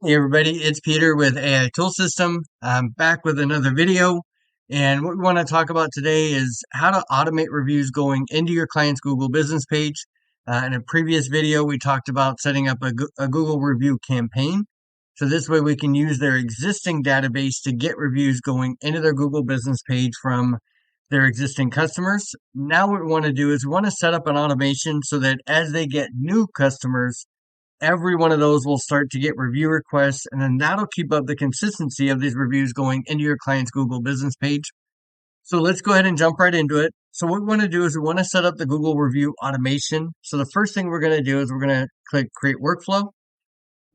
Hey everybody, it's Peter with AI Tool System. I'm back with another video. And what we want to talk about today is how to automate reviews going into your client's Google business page. In a previous video, we talked about setting up a Google review campaign. So this way we can use their existing database to get reviews going into their Google business page from their existing customers. Now what we want to do is we want to set up an automation so that as they get new customers, every one of those will start to get review requests, and then that'll keep up the consistency of these reviews going into your client's Google business page. So let's go ahead and jump right into it. So what we want to do is we want to set up the Google review automation. So the first thing we're going to do is we're going to click create workflow,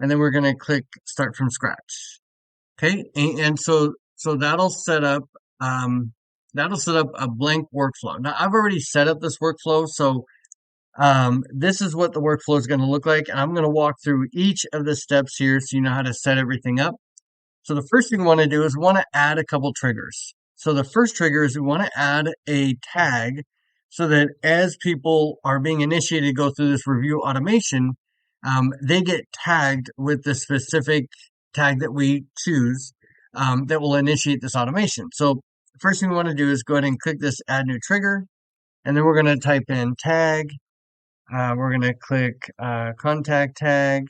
and then we're going to click start from scratch. Okay. And so that'll set up a blank workflow. Now I've already set up this workflow. So this is what the workflow is going to look like. And I'm going to walk through each of the steps here so you know how to set everything up. So the first thing we want to do is we want to add a couple triggers. So the first trigger is we want to add a tag so that as people are being initiated to go through this review automation, they get tagged with the specific tag that we choose that will initiate this automation. So the first thing we want to do is go ahead and click this add new trigger. And then we're going to type in tag. We're going to click contact tag,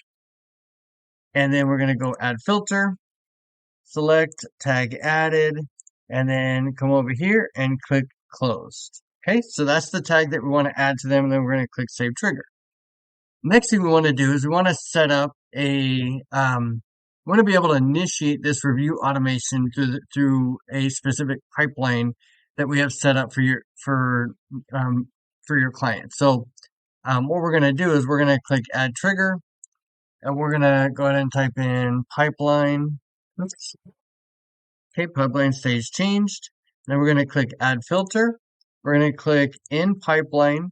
and then we're going to go add filter, select tag added, and then come over here and click closed. Okay, so that's the tag that we want to add to them, and then we're going to click save trigger. Next thing we want to do is we want to set up we want to be able to initiate this review automation through a specific pipeline that we have set up for your client. So what we're going to do is we're going to click add trigger, and we're going to go ahead and type in pipeline. Oops. Okay, pipeline stage changed. Then we're going to click add filter. We're going to click in pipeline.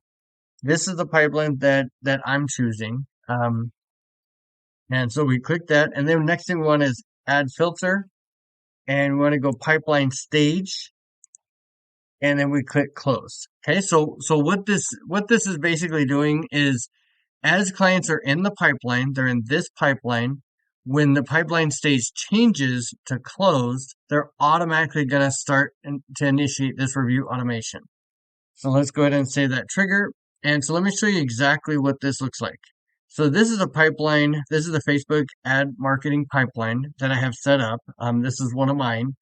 This is the pipeline that I'm choosing. And so we click that. And then next thing we want is add filter. And we want to go pipeline stage. And then we click close. Okay, so what this is basically doing is as clients are in the pipeline, they're in this pipeline. When the pipeline stage changes to closed, they're automatically going to start to initiate this review automation. So let's go ahead and save that trigger. And so let me show you exactly what this looks like. So this is a pipeline. This is the Facebook ad marketing pipeline that I have set up. This is one of mine.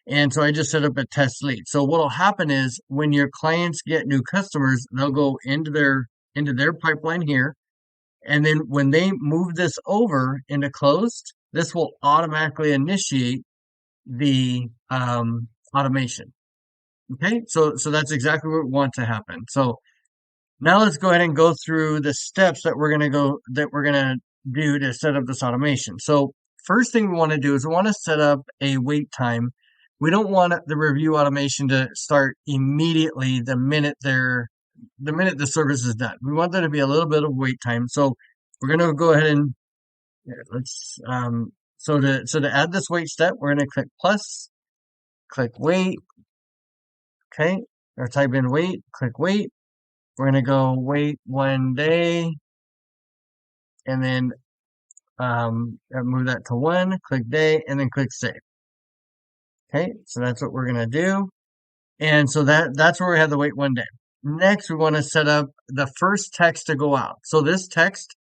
And so I just set up a test lead. So what will happen is when your clients get new customers, they'll go into their pipeline here. And then when they move this over into closed, this will automatically initiate the automation. Okay, so that's exactly what we want to happen. So now let's go ahead and go through the steps that we're gonna do to set up this automation. So first thing we want to do is we want to set up a wait time. We don't want the review automation to start immediately the minute the service is done. We want there to be a little bit of wait time. So we're going to go ahead and let's so to add this wait step, we're going to click plus, click wait. Okay, or type in wait, click wait. We're going to go wait 1 day, and then move that to 1, click day, and then click save. Okay, so that's what we're going to do. And so that's where we have to wait 1 day. Next, we want to set up the first text to go out. So this text,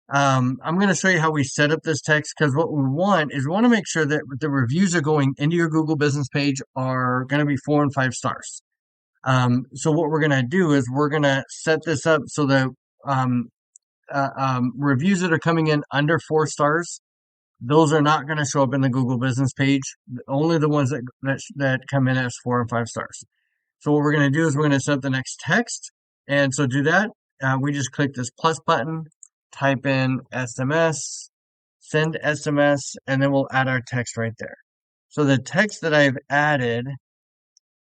I'm going to show you how we set up this text, because what we want is we want to make sure that the reviews are going into your Google business page are going to be 4 and 5 stars. So what we're going to do is we're going to set this up so that reviews that are coming in under 4 stars, those are not going to show up in the Google business page. Only the ones that come in as 4 and 5 stars. So what we're going to do is we're going to set up the next text. And so to do that, we just click this plus button, type in SMS, send SMS, and then we'll add our text right there. So the text that I've added,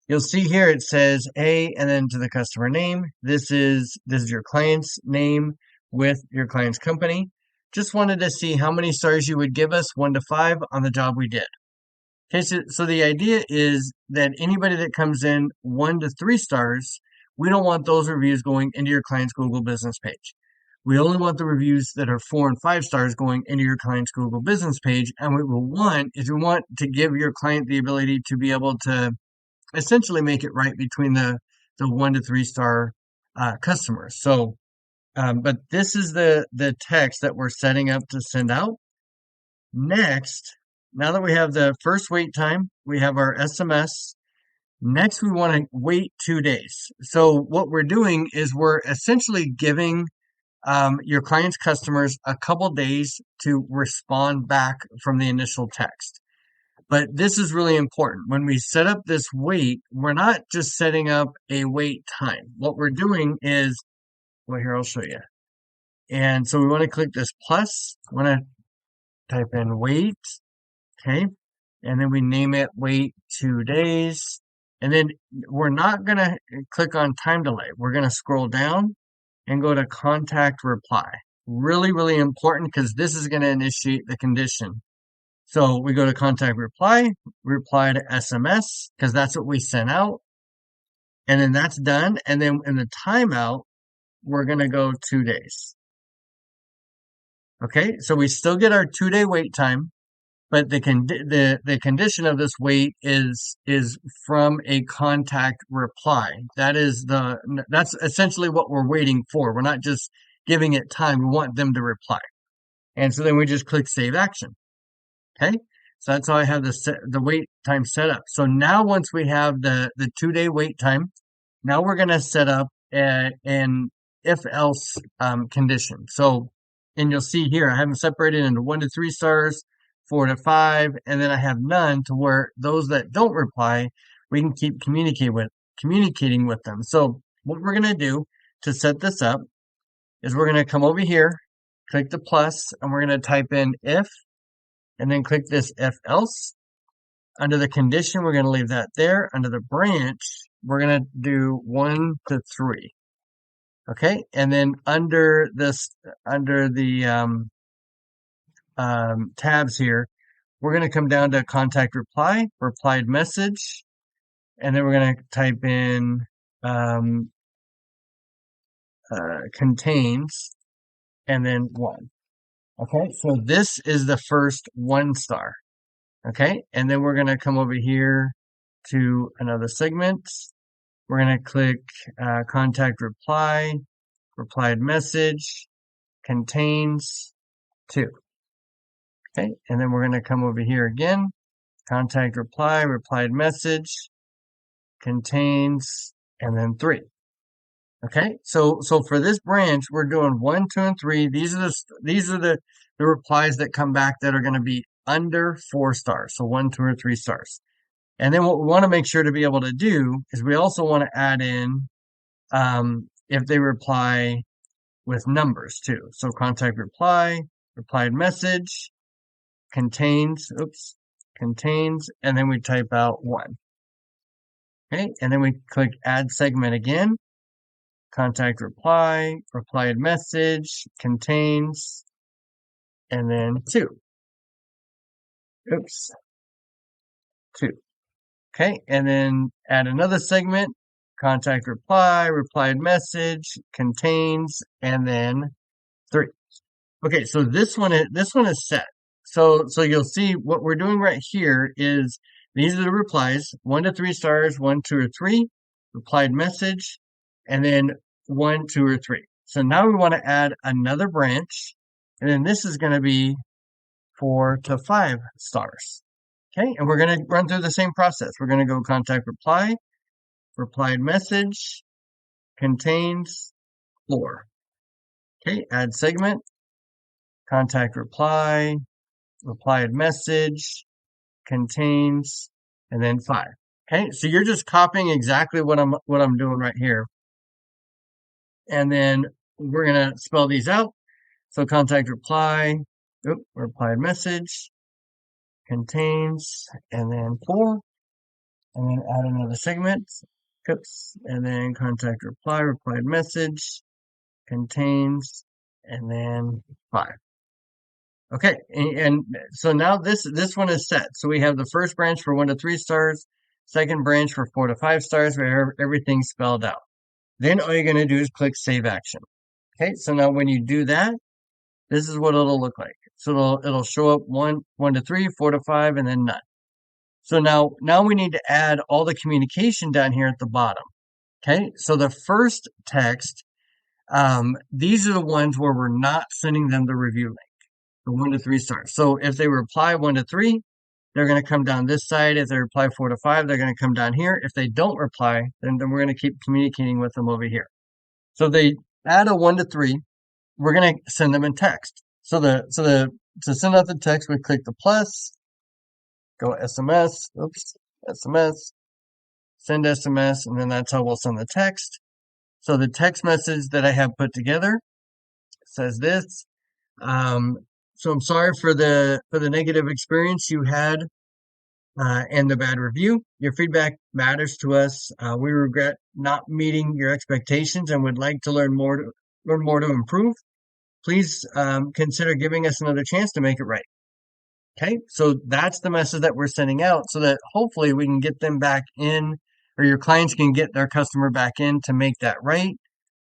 you'll see here it says A and then to the customer name. This is your client's name with your client's company. Just wanted to see how many stars you would give us, 1 to 5, on the job we did. Okay, so the idea is that anybody that comes in 1 to 3 stars, we don't want those reviews going into your client's Google business page. We only want the reviews that are 4 and 5 stars going into your client's Google business page. And what we want is we want to give your client the ability to be able to essentially make it right between the 1 to 3 star customers. So, but this is the text that we're setting up to send out. Next, now that we have the first wait time, we have our SMS. Next, we want to wait 2 days. So what we're doing is we're essentially giving your client's customers a couple days to respond back from the initial text. But this is really important. When we set up this wait, we're not just setting up a wait time. What we're doing is, well, here, I'll show you. And so we want to click this plus. We want to type in wait. Okay. And then we name it wait 2 days. And then we're not going to click on time delay. We're going to scroll down and go to contact reply. Really, really important because this is going to initiate the condition. So we go to contact reply, reply to SMS because that's what we sent out. And then that's done. And then in the timeout, we're going to go 2 days. Okay, so we still get our 2 day wait time, but the condition of this wait is from a contact reply. That's essentially what we're waiting for. We're not just giving it time. We want them to reply. And so then we just click save action. Okay, so that's how I have the wait time set up. So now once we have the 2 day wait time, now we're going to set up an if else condition. So, and you'll see here, I have them separated into 1 to 3 stars, 4 to 5, and then I have none to where those that don't reply, we can keep communicating with them. So what we're going to do to set this up is we're going to come over here, click the plus, and we're going to type in if, and then click this if else. Under the condition, we're going to leave that there. Under the branch, we're going to do 1 to 3. Okay, and then under the tabs here, we're going to come down to contact reply, replied message, and then we're going to type in contains, and then 1. Okay, so this is the first 1 star. Okay, and then we're going to come over here to another segment. We're going to click contact reply, replied message, contains 2. Okay, and then we're going to come over here again, contact reply, replied message, contains, and then 3. Okay, so for this branch, we're doing 1, 2, and 3. These are the replies that come back that are going to be under 4 stars. So 1, 2, or 3 stars. And then what we want to make sure to be able to do is we also want to add in if they reply with numbers too. So contact reply, replied message, contains, and then we type out 1. Okay, and then we click add segment again. Contact reply, replied message, contains, and then 2. 2. Okay, and then add another segment, contact reply, replied message, contains, and then 3. Okay, so this one is set. So you'll see what we're doing right here is these are the replies, 1 to 3 stars, 1, 2, or 3, replied message, and then 1, 2, or 3. So now we want to add another branch, and then this is going to be 4 to 5 stars. Okay, and we're going to run through the same process. We're going to go contact reply, replied message, contains 4. Okay, add segment, contact reply, replied message, contains, and then 5. Okay, so you're just copying exactly what I'm doing right here. And then we're going to spell these out. So contact reply, replied message, contains, and then 4. And then add another segment. And then contact reply, replied message, contains, and then 5. Okay, and so now this one is set. So we have the first branch for 1 to 3 stars, second branch for 4 to 5 stars, where everything's spelled out. Then all you're going to do is click save action. Okay, so now when you do that, this is what it'll look like. So it'll show up 1 to 3, 4 to 5, and then none. So now we need to add all the communication down here at the bottom. Okay, so the first text, these are the ones where we're not sending them the review link, the 1 to 3 stars. So if they reply 1 to 3, they're going to come down this side. If they reply 4 to 5, they're going to come down here. If they don't reply, then we're going to keep communicating with them over here. So if they add a 1 to 3, we're going to send them in text. To send out the text, we click the plus, go SMS, SMS, send SMS, and then that's how we'll send the text. So the text message that I have put together says this. So I'm sorry for the negative experience you had and the bad review. Your feedback matters to us. We regret not meeting your expectations and would like to learn more to improve. Please consider giving us another chance to make it right. Okay, so that's the message that we're sending out so that hopefully we can get them back in, or your clients can get their customer back in to make that right.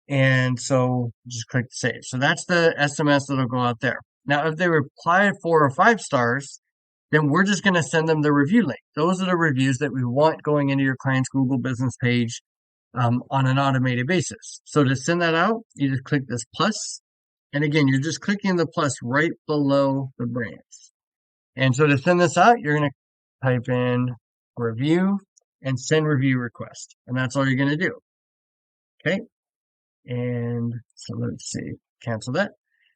And so just click save. So that's the SMS that'll go out there. Now, if they reply 4 or 5 stars, then we're just going to send them the review link. Those are the reviews that we want going into your client's Google business page on an automated basis. So to send that out, you just click this plus. And again, you're just clicking the plus right below the branch. And so to send this out, you're going to type in review and send review request. And that's all you're going to do. Okay. And so let's see, cancel that.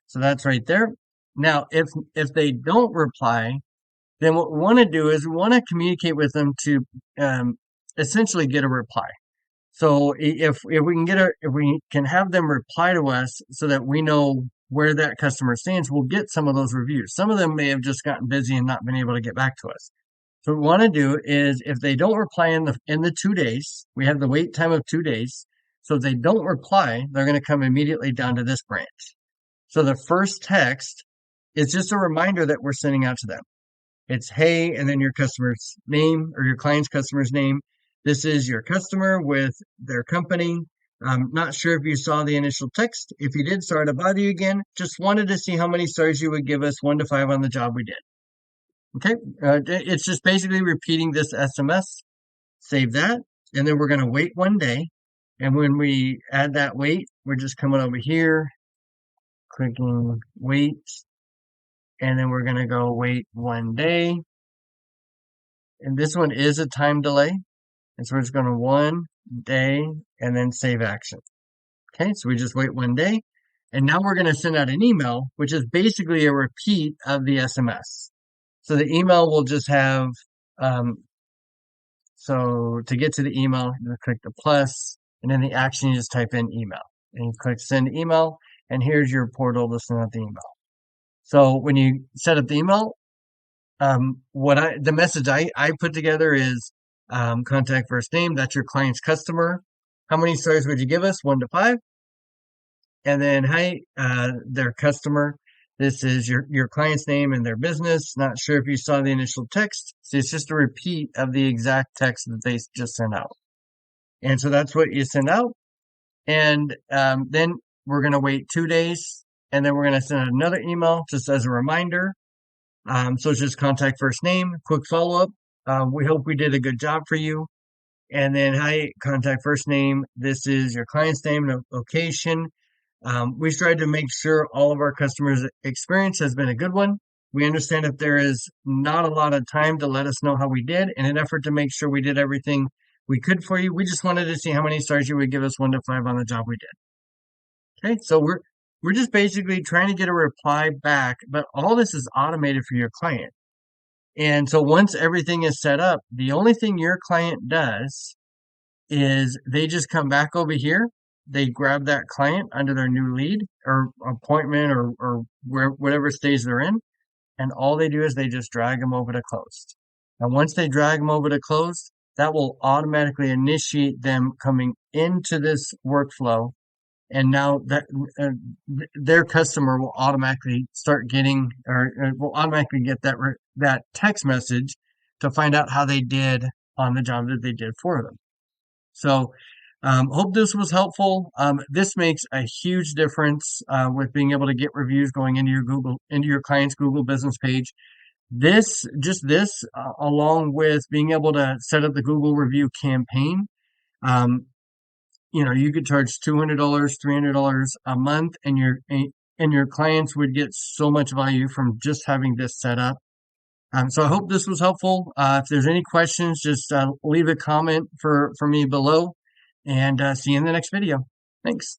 So that's right there. Now, if they don't reply, then what we want to do is we want to communicate with them to essentially get a reply. So if we can have them reply to us so that we know where that customer stands, we'll get some of those reviews. Some of them may have just gotten busy and not been able to get back to us. So what we want to do is if they don't reply in the 2 days, we have the wait time of 2 days. So if they don't reply, they're going to come immediately down to this branch. So the first text is just a reminder that we're sending out to them. It's hey, and then your customer's name or your client's customer's name. This is your customer with their company. I'm not sure if you saw the initial text. If you did, sorry to bother you again. Just wanted to see how many stars you would give us 1 to 5 on the job we did. Okay, it's just basically repeating this SMS. Save that, and then we're going to wait 1 day. And when we add that wait, we're just coming over here, clicking wait, and then we're going to go wait 1 day. And this one is a time delay. And so we're just going to 1 day and then save action. Okay, so we just wait 1 day. And now we're going to send out an email, which is basically a repeat of the SMS. So the email will just have, so to get to the email, you click the plus, and then the action, you just type in email. And you click send email, and here's your portal to send out the email. So when you set up the email, the message I put together is contact first name. That's your client's customer. How many stars would you give us? 1 to 5. And then, hi, their customer. This is your client's name and their business. Not sure if you saw the initial text. So it's just a repeat of the exact text that they just sent out. And so that's what you send out. And then we're going to wait 2 days. And then we're going to send out another email just as a reminder. So it's just contact first name, quick follow-up. We hope we did a good job for you. And then, hi, contact first name. This is your client's name and location. We've tried to make sure all of our customers' experience has been a good one. We understand that there is not a lot of time to let us know how we did. In an effort to make sure we did everything we could for you, we just wanted to see how many stars you would give us 1 to 5 on the job we did. Okay, so we're just basically trying to get a reply back, but all this is automated for your client. And so once everything is set up, the only thing your client does is they just come back over here. They grab that client under their new lead or appointment or whatever stage they're in. And all they do is they just drag them over to closed. And once they drag them over to closed, that will automatically initiate them coming into this workflow. And now that their customer will automatically start getting, or will automatically get that text message to find out how they did on the job that they did for them. So Hope this was helpful. This makes a huge difference with being able to get reviews going into your client's Google business page. Along with being able to set up the Google review campaign, um, you could charge $200, $300 a month, and your clients would get so much value from just having this set up. So I hope this was helpful. If there's any questions, just leave a comment for me below, and see you in the next video. Thanks.